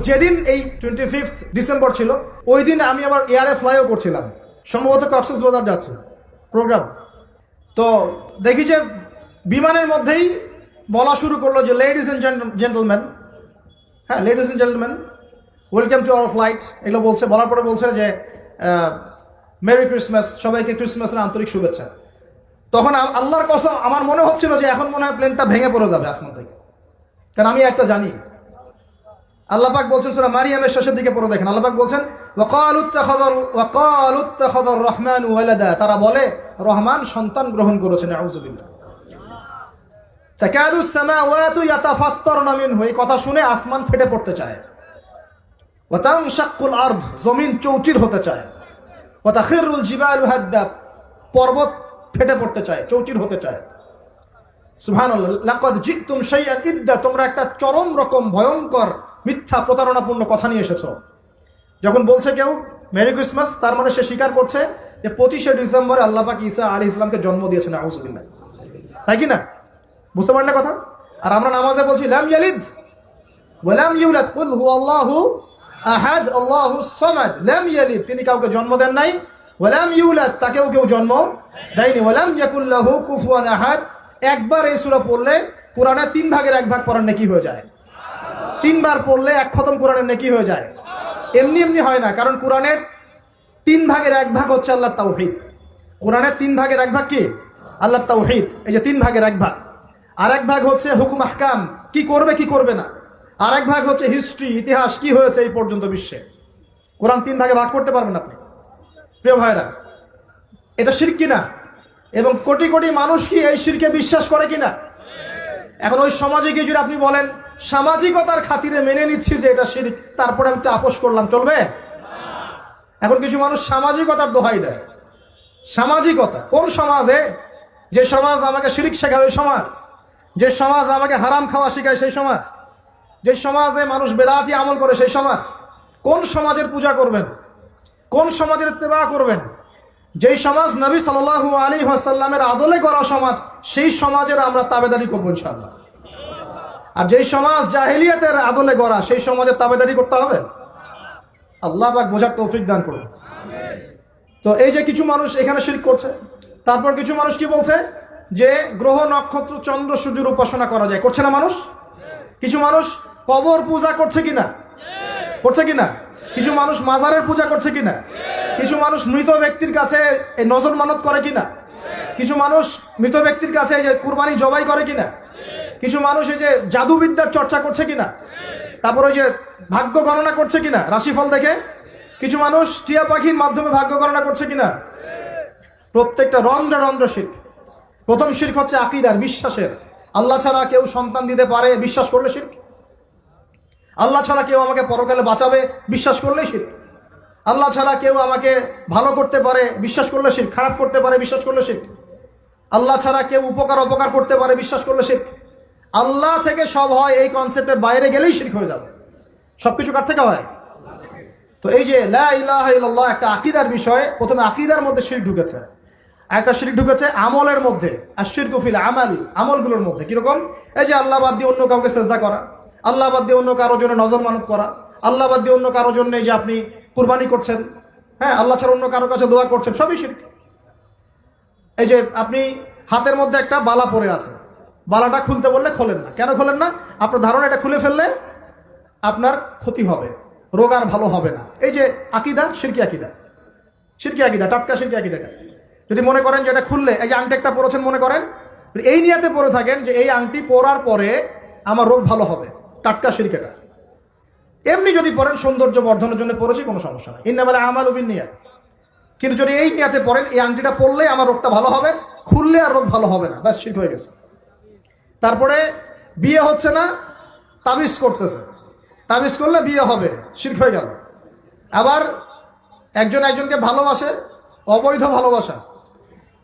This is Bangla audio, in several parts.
যেদিন এই 25 ডিসেম্বর ছিল ওই দিন আমি আবার এয়ারে ফ্লাইও করছিলাম, সম্ভবত কক্সবাজার যাচ্ছে প্রোগ্রাম। তো দেখি যে বিমানের মধ্যেই বলা শুরু করলো যে লেডিস এন্ড জেন্টলম্যান, হ্যাঁ ladies and gentleman, welcome to our flight, এগুলো বলছে। বলার পরে বলছে যে মেরি ক্রিসমাস, সবাইকে ক্রিসমাসের আন্তরিক শুভেচ্ছা। তখন আল্লাহর কসম আমার মনে হচ্ছিল যে এখন মনে হয় প্লেনটা ভেঙে পড়ে যাবে আসমান থেকে, কারণ আমি একটা জানি। আল্লাহ পাক বলছেন সূরা মারিয়ামের শেষের দিকে পড়ে দেখেন, আল্লাহ পাক বলছেন ওয়াকালু ইত্তাখাযার রহমানু ওয়ালাদা, তারা বলে রহমান সন্তান গ্রহণ করেছেন। আউযুবিল্লাহ। তাকাদুস সামাওয়াতু ইয়াতাফাত্তারনা মিনহু, এই কথা শুনে আসমান ফেটে পড়তে চায়। ওয়া তানশাক্কুল আরদ, জমিন চৌচির হতে চায়। ওয়া তাখিরুল জিবালু হাদ্দা, পর্বত ফেটে পড়তে চায়, চৌচির হতে চায়। সুবহানাল্লাহ। লাকাদ জিতুম শাইআন ইদ্দা, তোমরা একটা চরম রকম ভয়ঙ্কর মিথ্যা প্রতারণাপূর্ণ কথা নিয়ে এসেছো। যখন বলছে কেউ মেরি ক্রিসমাস, তার মানে সে স্বীকার করছে যে 25শে ডিসেম্বরে আল্লাহ পাক ঈসা আলাইহিস সালামকে জন্ম দিয়েছেন। আউযুবিল্লাহ। তাই কি না? বুঝতে পারেন না কথা? আর আমরা নামাজে বলছি লাম ইয়ালিদ ওয়া লাম ইউলাদ কুল হুয়াল্লাহু আহাদ আল্লাহুস সামাদ। লাম ইয়ালিদ, তিনি কাউকে জন্ম দেন নাই, ওয়া লাম ইউলাদ, তাকেও কেউ জন্ম দেয়নি, ওয়া লাম ইয়াকুল লাহু কুফুয়ান আহাদ। একবার এই সূরা পড়লে কোরআনের 3 ভাগের 1 ভাগ পড়ার নেকি হয়ে যায়। 3 বার পড়লে 1 খতম কোরআনের নেকি হয়ে যায়। এমনি এমনি হয় না, কারণ কোরআনের 3 ভাগের 1 ভাগ হচ্ছে আল্লাহর তাওহীদ। কোরআনের 3 ভাগের 1 ভাগ কি? আল্লাহর তাওহীদ। এই যে 3 ভাগের 1 ভাগ। আর 1 ভাগ হচ্ছে হুকুম আহকাম, কি করবে কি করবে না। আর 1 ভাগ হচ্ছে হিস্ট্রি, ইতিহাস, কি হয়েছে এই পর্যন্ত বিশ্বে। কোরআন 3 ভাগে ভাগ করতে পারবেন আপনি। প্রিয় ভাইরা, এটা শিরক কিনা? এবং কোটি কোটি মানুষ কি এই শিরকে বিশ্বাস করে কিনা? এখন ওই সমাজে গিয়ে যদি আপনি বলেন সামাজিকতার খাতিরে মেনে নিচ্ছি যে এটা শিরক, তারপরে আমি আপোষ করলাম, চলবে? এখন কিছু মানুষ সামাজিকতার দোহাই দেয়। সামাজিকতা কোন সমাজে? যে সমাজ আমাকে শিরক শেখায় ওই সমাজ, যে সমাজ আমাকে হারাম খাওয়া শেখায় সেই সমাজ, যে সমাজে মানুষ বেদাতি আমল করে সেই সমাজ। কোন সমাজের পূজা করবেন? কোন সমাজের ইত্তেবা করবেন? যেই সমাজ নবী সাল্লাল্লাহু আলাইহি ওয়াসাল্লামের আদলে গড়া সমাজ, সেই সমাজের আমরা তাবেদারি করবো ইনশাআল্লাহ। আর যেই সমাজ জাহেলিয়াতের আদলে গড়া, সেই সমাজের তাবেদারি করতে হবে। আল্লাহ পাক বোঝার তৌফিক দান করুন। তো এই যে কিছু মানুষ এখানে শিরক করছে, তারপর কিছু মানুষ কি বলছে যে গ্রহ নক্ষত্র চন্দ্র সূর্যের উপাসনা করা যায়, করছে না মানুষ? কিছু মানুষ কবর পূজা করছে কিনা? করছে কিনা? কিছু মানুষ মাজারের পূজা করছে কিনা? কিছু মানুষ মৃত ব্যক্তির কাছে এই নজর মানত করে কিনা? কিছু মানুষ মৃত ব্যক্তির কাছে এই যে কুরবানি জবাই করে কিনা? কিছু মানুষ এই যে জাদুবিদ্যার চর্চা করছে কিনা? তারপর ওই যে ভাগ্য গণনা করছে কিনা রাশিফল দেখে? কিছু মানুষ টিয়া পাখির মাধ্যমে ভাগ্য গণনা করছে কিনা? প্রত্যেকটা রন্ধ্রে রন্ধ্রে শিরক। প্রথম শিরক হচ্ছে আকীদার, বিশ্বাসের। আল্লাহ ছাড়া কেউ সন্তান দিতে পারে, বিশ্বাস করলে শিরক। আল্লাহ ছাড়া কেউ আমাকে পরকালে বাঁচাবে, বিশ্বাস করলেই শিরক। আল্লাহ ছাড়া কেউ আমাকে ভালো করতে পারে, বিশ্বাস করলে শিরক। খারাপ করতে পারে, বিশ্বাস করলে শিরক। আল্লাহ ছাড়া কেউ উপকার অপকার করতে পারে, বিশ্বাস করলে শিরক। আল্লাহ থেকে সব হয়, এই কনসেপ্টের বাইরে গেলেই শিরক হয়ে যাবে। সবকিছু কার থেকে হয়? তো এই যে লা ইলাহা ইল্লাল্লাহ একটা আকীদার বিষয়। প্রথমে আকীদার মধ্যে শিরক ঢুকেছে, একটা শিরক ঢুকেছে আমলের মধ্যে। আর শিরকু ফিল আমাল, আমলগুলোর মধ্যে কিরকম? এই যে আল্লাহ বাদ দিয়ে অন্য কাউকে সেজদা করা, আল্লাহ বাদ দিয়ে অন্য কারোর জন্য নজর মানত করা, আল্লাহ বাদ দিয়ে অন্য কারোর জন্য এই যে আপনি কুরবানি করছেন, হ্যাঁ আল্লাহ ছাড়া অন্য কারোর কাছে দোয়া করছেন, সবই শিরক। এই যে আপনি হাতের মধ্যে একটা বালা পরে আছে, বালাটা খুলতে বললে খোলেন না। কেন খোলেন না? আপনার ধারণা এটা খুলে ফেললে আপনার ক্ষতি হবে, রোগ আর ভালো হবে না। এই যে আকীদা, শিরকি আকীদা, শিরকি আকীদা, টাটকা শিরকি আকীদাটা। যদি মনে করেন যে এটা খুললে, এই যে আংটি একটা পরেছেন, মনে করেন এই নিয়াতে পরে থাকেন যে এই আংটি পরার পরে আমার রোগ ভালো হবে, টাটকা শিরক এটা। এমনি যদি পড়েন সৌন্দর্য বর্ধনের জন্য পড়েছি, কোনো সমস্যা নেই, ইন্নামাল আমালু বিন্নিয়াত। কিন্তু যদি এই নিয়াতে পড়েন এই আংটিটা পরলে আমার রোগটা ভালো হবে, খুললে আর রোগ ভালো হবে না, ব্যাস শিরক হয়ে গেছে। তারপরে বিয়ে হচ্ছে না, তাবিজ করতেছে, তাবিজ করলে বিয়ে হবে, শিরক হয়ে গেল। আবার একজন একজনকে ভালোবাসে, অবৈধ ভালোবাসা,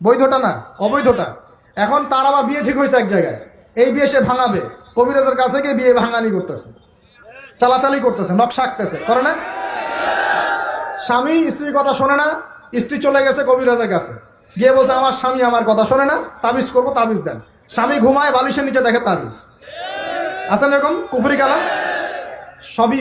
বৈধটা না অবৈধটা। এখন তার আবার বিয়ে ঠিক হয়েছে এক জায়গায়, এই বিয়ে সে ভাঙাবে, কবিরাজের কাছে গিয়ে বিয়ে ভাঙানি করতেছে, চালাচালি করতেছে, নকশা আঁকতেছে, করে না? স্বামী স্ত্রীর কথা শোনে না, স্ত্রী চলে গেছে কবিরাজের কাছে, গিয়ে বলছে আমার স্বামী আমার কথা শোনে না, তাবিজ করবো, তাবিজ দেন। স্বামী ঘুমায়, বালিশের নিচে দেখে তাবিজ। আছেন এরকম কুফরি কালাম? সবই